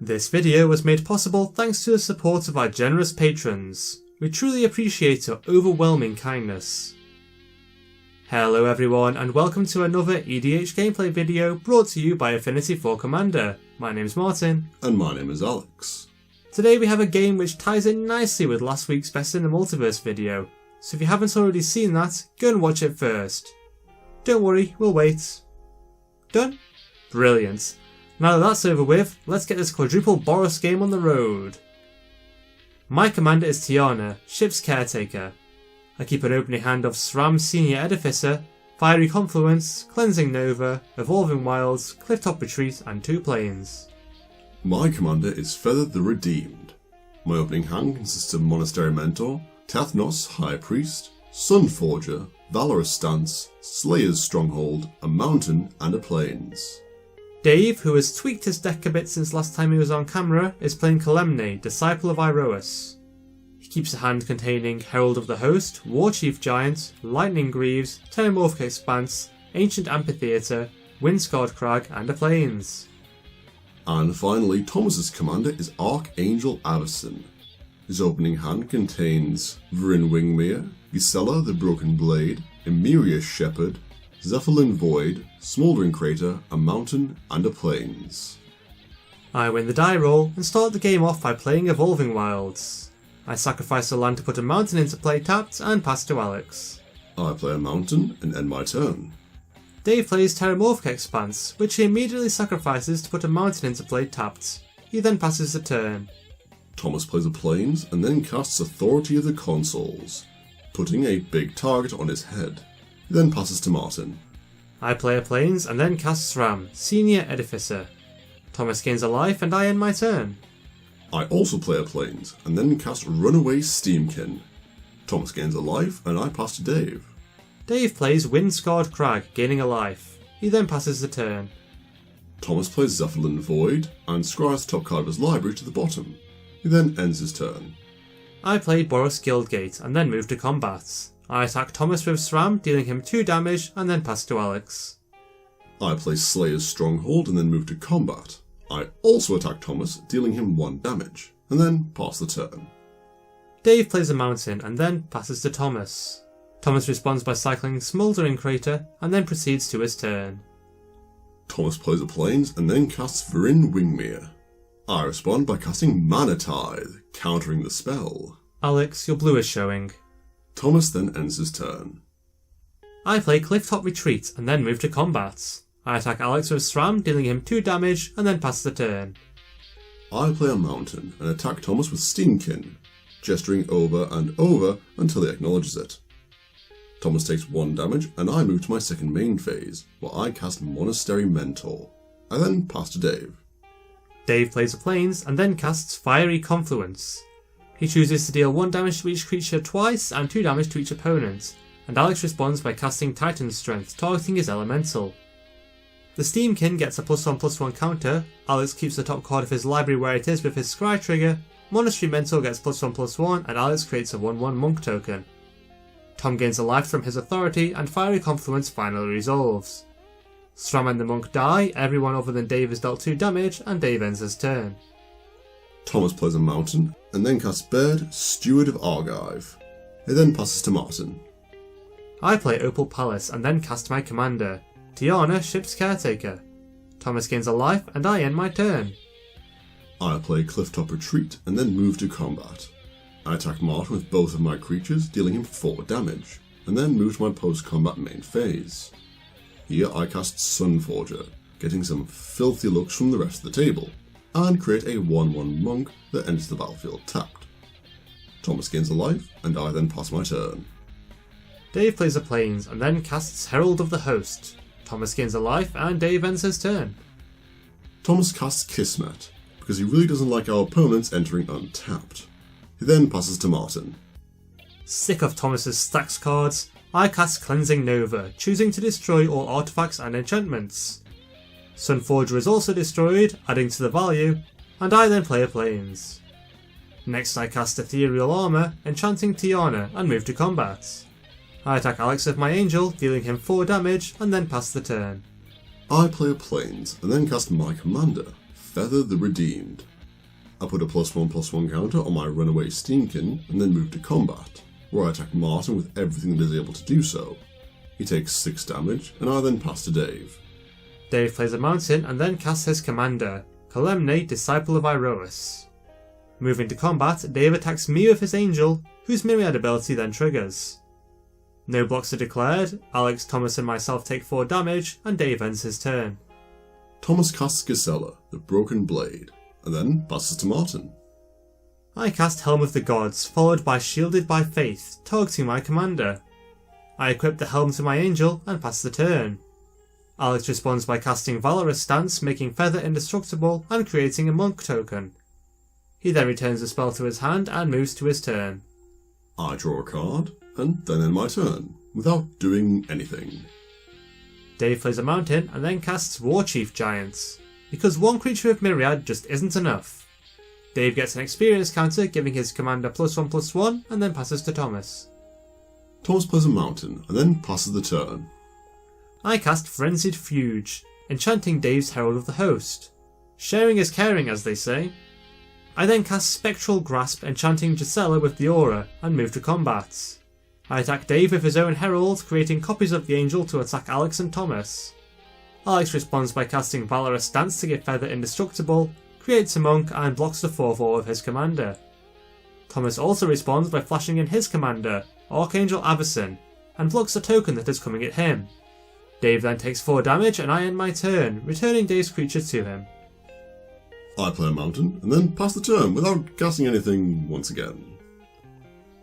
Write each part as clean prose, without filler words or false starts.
This video was made possible thanks to the support of our generous patrons. We truly appreciate your overwhelming kindness. Hello everyone and welcome to another EDH gameplay video brought to you by Affinity for Commander. My name's Martin. And my name is Alex. Today we have a game which ties in nicely with last week's Best in the Multiverse video, so if you haven't already seen that, go and watch it first. Don't worry, we'll wait. Done? Brilliant. Now that that's over with, let's get this quadruple Boros game on the road. My commander is Tiana, ship's caretaker. I keep an opening hand of SRAM Senior Edificer, Fiery Confluence, Cleansing Nova, Evolving Wilds, Clifftop Retreat and 2 planes. My commander is Feather the Redeemed. My opening hand consists of Monastery Mentor, Tathnos High Priest, Sunforger, Valorous Stance, Slayer's Stronghold, a Mountain and a Plains. Dave, who has tweaked his deck a bit since last time he was on camera, is playing Kalemne, Disciple of Iroas. He keeps a hand containing Herald of the Host, Warchief Giant, Lightning Greaves, Telemorphic Expanse, Ancient Amphitheatre, Windscarred Crag and a Plains. And finally, Thomas's commander is Archangel Avacyn. His opening hand contains Vryn Wingmere, Gisela the Broken Blade, Emirius Shepherd, Zephyrin Void, Smouldering Crater, a Mountain and a Plains. I win the die roll and start the game off by playing Evolving Wilds. I sacrifice a land to put a mountain into play tapped and pass to Alex. I play a mountain and end my turn. Dave plays Telemorphic Expanse, which he immediately sacrifices to put a mountain into play tapped. He then passes the turn. Thomas plays a Plains and then casts Authority of the Consuls, putting a big target on his head. He then passes to Martin. I play a Plains and then cast SRAM, Senior Edificer. Thomas gains a life and I end my turn. I also play a Plains and then cast Runaway Steamkin. Thomas gains a life and I pass to Dave. Dave plays Windscarred Crag, gaining a life. He then passes the turn. Thomas plays Zephyrin Void and scries the top card of his library to the bottom. He then ends his turn. I play Boros Guildgate and then move to combat. I attack Thomas with SRAM, dealing him 2 damage and then pass to Alex. I play Slayer's Stronghold and then move to combat. I also attack Thomas, dealing him 1 damage, and then pass the turn. Dave plays a mountain and then passes to Thomas. Thomas responds by cycling Smouldering Crater and then proceeds to his turn. Thomas plays a Plains and then casts Vryn Wingmere. I respond by casting Mana Tithe, countering the spell. Alex, your blue is showing. Thomas then ends his turn. I play Clifftop Retreat and then move to combat. I attack Alex with SRAM, dealing him 2 damage and then pass the turn. I play a mountain and attack Thomas with Steamkin, gesturing over and over until he acknowledges it. Thomas takes 1 damage and I move to my second main phase, where I cast Monastery Mentor. I then pass to Dave. Dave plays a Plains and then casts Fiery Confluence. He chooses to deal 1 damage to each creature twice and 2 damage to each opponent, and Alex responds by casting Titan's Strength, targeting his elemental. The Steamkin gets a +1/+1 counter, Alex keeps the top card of his library where it is with his scry trigger, Monastery Mentor gets +1/+1 and Alex creates a 1/1 monk token. Tom gains a life from his authority and Fiery Confluence finally resolves. SRAM and the monk die, everyone other than Dave is dealt 2 damage and Dave ends his turn. Thomas plays a mountain and then casts Baird, Steward of Argive. He then passes to Martin. I play Opal Palace and then cast my commander, Tiana, ship's caretaker. Thomas gains a life and I end my turn. I play Clifftop Retreat and then move to combat. I attack Martin with both of my creatures, dealing him 4 damage, and then move to my post-combat main phase. Here I cast Sunforger, getting some filthy looks from the rest of the table, and create a 1/1 monk that enters the battlefield tapped. Thomas gains a life, and I then pass my turn. Dave plays a Plains and then casts Herald of the Host. Thomas gains a life and Dave ends his turn. Thomas casts Kismet, because he really doesn't like our opponents entering untapped. He then passes to Martin. Sick of Thomas's stacks cards, I cast Cleansing Nova, choosing to destroy all artifacts and enchantments. Sunforger is also destroyed, adding to the value, and I then play a Plains. Next I cast Ethereal Armour, enchanting Tiana, and move to combat. I attack Alex with my angel, dealing him 4 damage, and then pass the turn. I play a Plains and then cast my commander, Feather the Redeemed. I put a +1/+1 counter on my Runaway Steamkin and then move to combat, where I attack Martin with everything that is able to do so. He takes 6 damage, and I then pass to Dave. Dave plays a mountain and then casts his commander, Kalemne, Disciple of Iroas. Moving to combat, Dave attacks me with his angel, whose Myriad ability then triggers. No blocks are declared, Alex, Thomas and myself take 4 damage, and Dave ends his turn. Thomas casts Gisela, the Broken Blade, and then passes to Martin. I cast Helm of the Gods, followed by Shielded by Faith, targeting my commander. I equip the helm to my angel and pass the turn. Alex responds by casting Valorous Stance, making Feather indestructible and creating a monk token. He then returns the spell to his hand and moves to his turn. I draw a card, and then end my turn, without doing anything. Dave plays a mountain and then casts Warchief Giants, because one creature with Myriad just isn't enough. Dave gets an experience counter, giving his commander +1/+1, and then passes to Thomas. Thomas plays a mountain, and then passes the turn. I cast Frenzied Fuge, enchanting Dave's Herald of the Host. Sharing is caring, as they say. I then cast Spectral Grasp, enchanting Gisela with the aura, and move to combat. I attack Dave with his own herald, creating copies of the angel to attack Alex and Thomas. Alex responds by casting Valorous Stance to give Feather indestructible, creates a monk and blocks the 4/4 of his commander. Thomas also responds by flashing in his commander, Archangel Avacyn, and blocks a token that is coming at him. Dave then takes 4 damage and I end my turn, returning Dave's creature to him. I play a mountain, and then pass the turn without casting anything once again.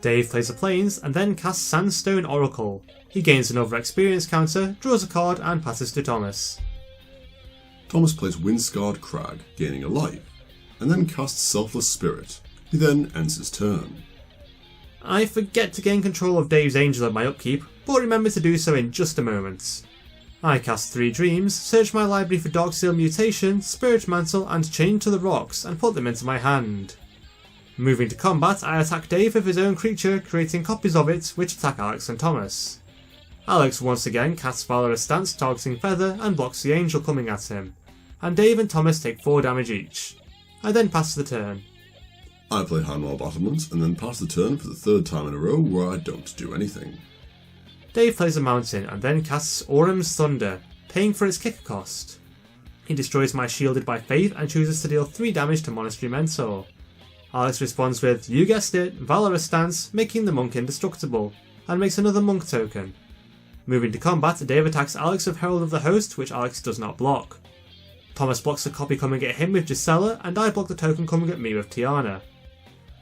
Dave plays a plains and then casts Sandstone Oracle. He gains another experience counter, draws a card and passes to Thomas. Thomas plays Windscarred Crag, gaining a life, and then casts Selfless Spirit. He then ends his turn. I forget to gain control of Dave's angel at my upkeep, but remember to do so in just a moment. I cast 3 dreams, search my library for Darksteel Mutation, Spirit Mantle and Chain to the Rocks and put them into my hand. Moving to combat, I attack Dave with his own creature, creating copies of it which attack Alex and Thomas. Alex once again casts Valorous Stance targeting Feather and blocks the angel coming at him, and Dave and Thomas take 4 damage each. I then pass the turn. I play Hanwell Battlements and then pass the turn for the 3rd time in a row where I don't do anything. Dave plays a mountain and then casts Auram's Thunder, paying for its kicker cost. He destroys my Shielded by Faith and chooses to deal 3 damage to Monastery Mentor. Alex responds with, you guessed it, Valorous Stance, making the monk indestructible, and makes another monk token. Moving to combat, Dave attacks Alex with Herald of the Host, which Alex does not block. Thomas blocks the copy coming at him with Gisela, and I block the token coming at me with Tiana.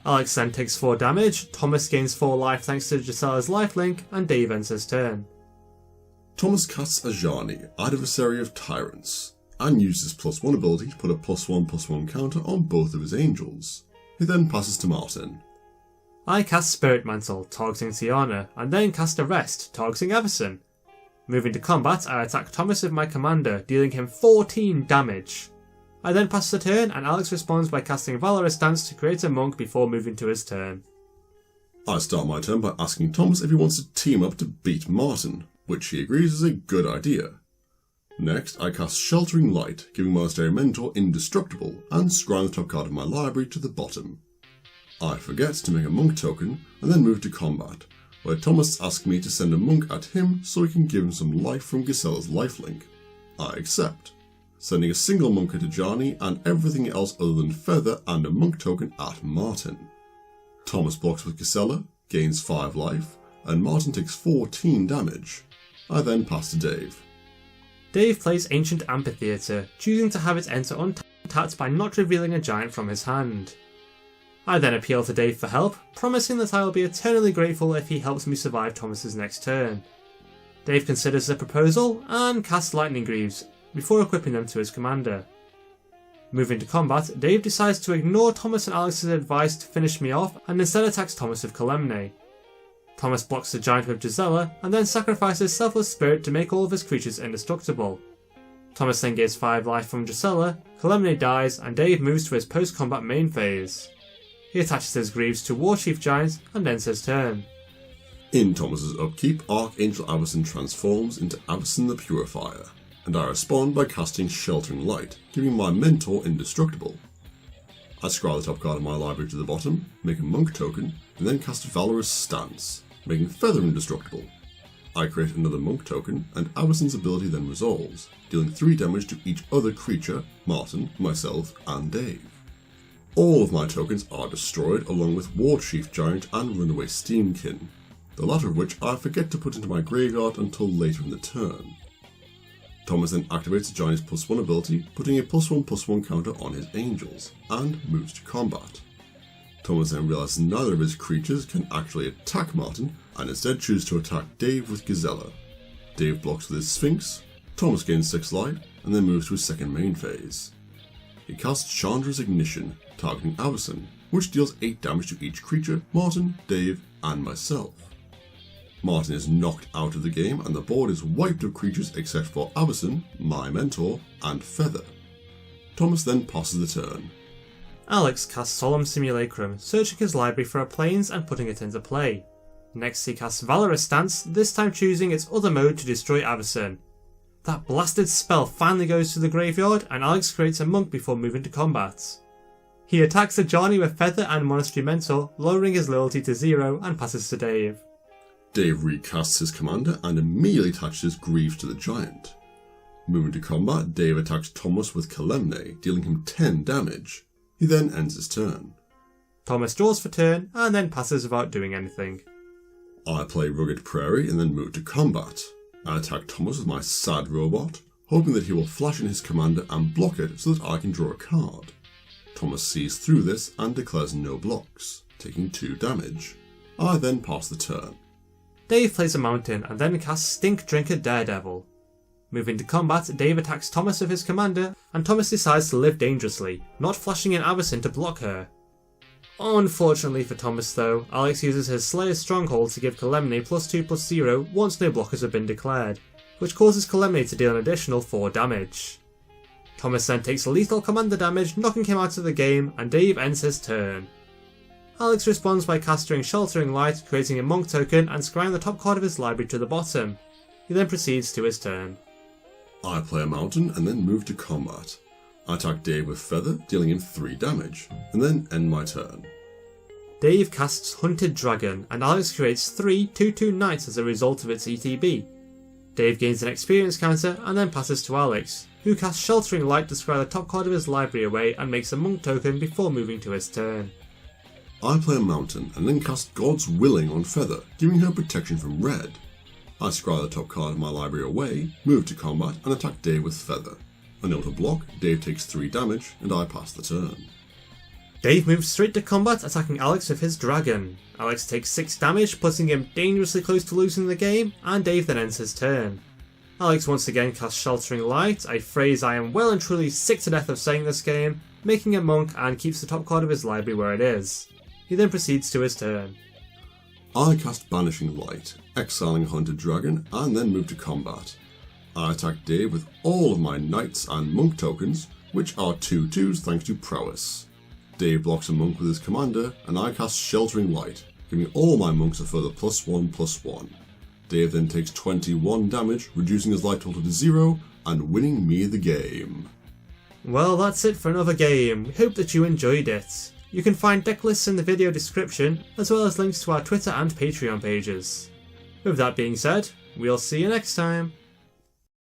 Alex then takes 4 damage, Thomas gains 4 life thanks to Gisela's lifelink, and Dave ends his turn. Thomas casts Ajani, Adversary of Tyrants, and uses +1 ability to put a +1/+1 counter on both of his angels. He then passes to Martin. I cast Spirit Mantle, targeting Tiana, and then cast Arrest, targeting Avacyn. Moving to combat, I attack Thomas with my commander, dealing him 14 damage. I then pass the turn, and Alex responds by casting Valorous Stance to create a monk before moving to his turn. I start my turn by asking Thomas if he wants to team up to beat Martin, which he agrees is a good idea. Next, I cast Sheltering Light, giving Monastery Mentor indestructible, and scrying the top card of my library to the bottom. I forget to make a monk token, and then move to combat, where Thomas asks me to send a monk at him so he can give him some life from Gisela's lifelink. I accept, sending a single monk at Ajani and everything else other than Feather and a monk token at Martin. Thomas blocks with Gisela, gains 5 life, and Martin takes 14 damage. I then pass to Dave. Dave plays Ancient Amphitheatre, choosing to have it enter untapped by not revealing a giant from his hand. I then appeal to Dave for help, promising that I will be eternally grateful if he helps me survive Thomas's next turn. Dave considers the proposal and casts Lightning Greaves, before equipping them to his commander. Moving to combat, Dave decides to ignore Thomas and Alex's advice to finish me off and instead attacks Thomas with Kalemne. Thomas blocks the giant with Gisela and then sacrifices Selfless Spirit to make all of his creatures indestructible. Thomas then gains 5 life from Gisela, Kalemne dies and Dave moves to his post-combat main phase. He attaches his Greaves to Warchief Giant and ends his turn. In Thomas's upkeep, Archangel Avacyn transforms into Avacyn the Purifier. and I respond by casting Sheltering Light, giving my mentor indestructible. I scroll the top card of my library to the bottom, make a monk token, and then cast Valorous Stance, making Feather indestructible. I create another monk token, and Avacyn's ability then resolves, dealing 3 damage to each other creature, Martin, myself, and Dave. All of my tokens are destroyed along with War Chief Giant and Runaway Steamkin, the latter of which I forget to put into my graveyard until later in the turn. Thomas then activates the Giant's +1 ability, putting a +1/+1 counter on his angels, and moves to combat. Thomas then realizes neither of his creatures can actually attack Martin, and instead chooses to attack Dave with Gazella. Dave blocks with his Sphinx, Thomas gains 6 life, and then moves to his second main phase. He casts Chandra's Ignition, targeting Avacyn, which deals 8 damage to each creature, Martin, Dave, and myself. Martin is knocked out of the game and the board is wiped of creatures except for Avacyn, my mentor, and Feather. Thomas then passes the turn. Alex casts Solemn Simulacrum, searching his library for a plains and putting it into play. Next he casts Valorous Stance, this time choosing its other mode to destroy Avacyn. That blasted spell finally goes to the graveyard and Alex creates a monk before moving to combat. He attacks Ajani with Feather and Monastery Mentor, lowering his loyalty to 0 and passes to Dave. Dave recasts his commander and immediately attaches Greaves to the Giant. Moving to combat, Dave attacks Thomas with Kalemne, dealing him 10 damage. He then ends his turn. Thomas draws for turn and then passes without doing anything. I play Rugged Prairie and then move to combat. I attack Thomas with my Sad Robot, hoping that he will flash in his commander and block it so that I can draw a card. Thomas sees through this and declares no blocks, taking 2 damage. I then pass the turn. Dave plays a mountain and then casts Stink Drinker Daredevil. Moving to combat, Dave attacks Thomas with his commander and Thomas decides to live dangerously, not flashing in Avacyn to block her. Unfortunately for Thomas though, Alex uses his Slayer's Stronghold to give Kalemne +2/+0 once no blockers have been declared, which causes Kalemne to deal an additional 4 damage. Thomas then takes lethal commander damage, knocking him out of the game, and Dave ends his turn. Alex responds by casting Sheltering Light, creating a monk token and scrying the top card of his library to the bottom. He then proceeds to his turn. I play a mountain and then move to combat. I attack Dave with Feather, dealing him 3 damage, and then end my turn. Dave casts Hunted Dragon, and Alex creates 3 2/2 knights as a result of its ETB. Dave gains an experience counter and then passes to Alex, who casts Sheltering Light to scry the top card of his library away and makes a monk token before moving to his turn. I play a mountain and then cast God's Willing on Feather, giving her protection from red. I scry the top card of my library away, move to combat and attack Dave with Feather. Unable to block, Dave takes 3 damage and I pass the turn. Dave moves straight to combat, attacking Alex with his dragon. Alex takes 6 damage, putting him dangerously close to losing the game, and Dave then ends his turn. Alex once again casts Sheltering Light, a phrase I am well and truly sick to death of saying this game, making a monk and keeps the top card of his library where it is. He then proceeds to his turn. I cast Banishing Light, exiling a Hunted Dragon, and then move to combat. I attack Dave with all of my Knights and Monk tokens, which are 2/2s thanks to Prowess. Dave blocks a monk with his commander, and I cast Sheltering Light, giving all my monks a further +1/+1. Dave then takes 21 damage, reducing his life total to 0, and winning me the game. Well, that's it for another game. We hope that you enjoyed it. You can find deck lists in the video description, as well as links to our Twitter and Patreon pages. With that being said, we'll see you next time.